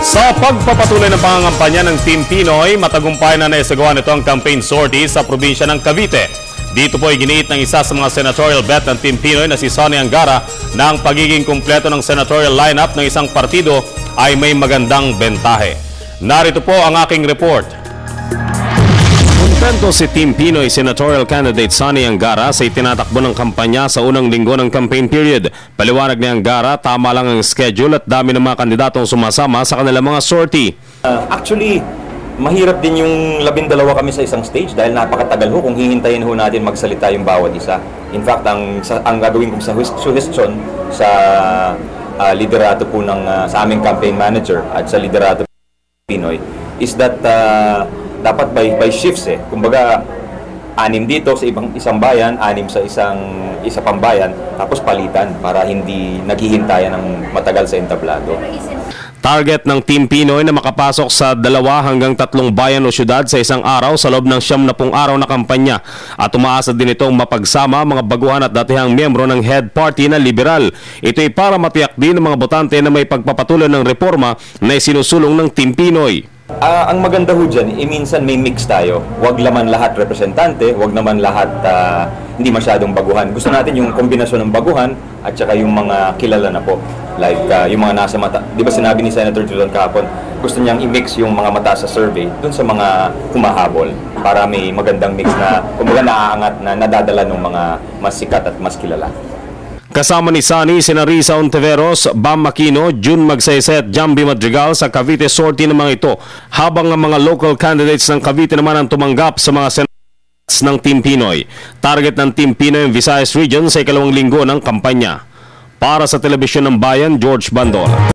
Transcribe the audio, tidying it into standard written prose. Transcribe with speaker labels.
Speaker 1: Sa pagpapatuloy ng pangangampanya ng Team Pinoy, matagumpay na naisagawa nito ang campaign sortie sa probinsya ng Cavite. Dito po ay giniit ng isa sa mga senatorial bet ng Team Pinoy na si Sonny Angara na ang pagiging kumpleto ng senatorial lineup ng isang partido ay may magandang bentahe. Narito po ang aking report. Kontento si Team Pinoy Senatorial Candidate Sonny Angara sa itinatakbo ng kampanya sa unang linggo ng campaign period. Paliwanag ni Angara, tama lang ang schedule at dami ng mga kandidatong sumasama sa kanilang mga sortie.
Speaker 2: Actually, mahirap din yung 12 kami sa isang stage dahil napakatagal ho kung hihintayin ho natin magsalita yung bawat isa. In fact, ang gagawin kong suggestion sa liderato po sa aming campaign manager at sa liderato Pinoy is that dapat by shifts Kumbaga, 6 dito sa isang bayan, 6 sa isa pang bayan, tapos palitan para hindi naghihintayan ng matagal sa entablado.
Speaker 1: Target ng Team Pinoy na makapasok sa 2 hanggang 3 bayan o syudad sa isang araw sa loob ng 70 araw na kampanya at umaasa din itong mapagsama mga baguhan at datihang miyembro ng head party na liberal. Ito ay para matiyak din ng mga botante na may pagpapatuloy ng reforma na isinusulong ng Team Pinoy.
Speaker 2: Ang maganda ho dyan, minsan may mix tayo. Huwag naman lahat representante, huwag naman lahat hindi masyadong baguhan. Gusto natin yung kombinasyon ng baguhan at saka yung mga kilala na po. Like yung mga nasa mata. Di ba sinabi ni Senator Drilon kahapon, gusto niyang i-mix yung mga mata sa survey dun sa mga humahabol para may magandang mix na kumbaga naaangat na nadadala ng mga mas sikat at mas kilala.
Speaker 1: Kasama ni Sonny, sina Risa Ontiveros, Bam Aquino, June Magsaysay at Jambi Madrigal sa Cavite sortie ng mga ito, habang ang mga local candidates ng Cavite naman ang tumanggap sa mga senators ng Team Pinoy. Target ng Team Pinoy ang Visayas Region sa 2nd linggo ng kampanya. Para sa Telebisyon ng Bayan, George Bandor.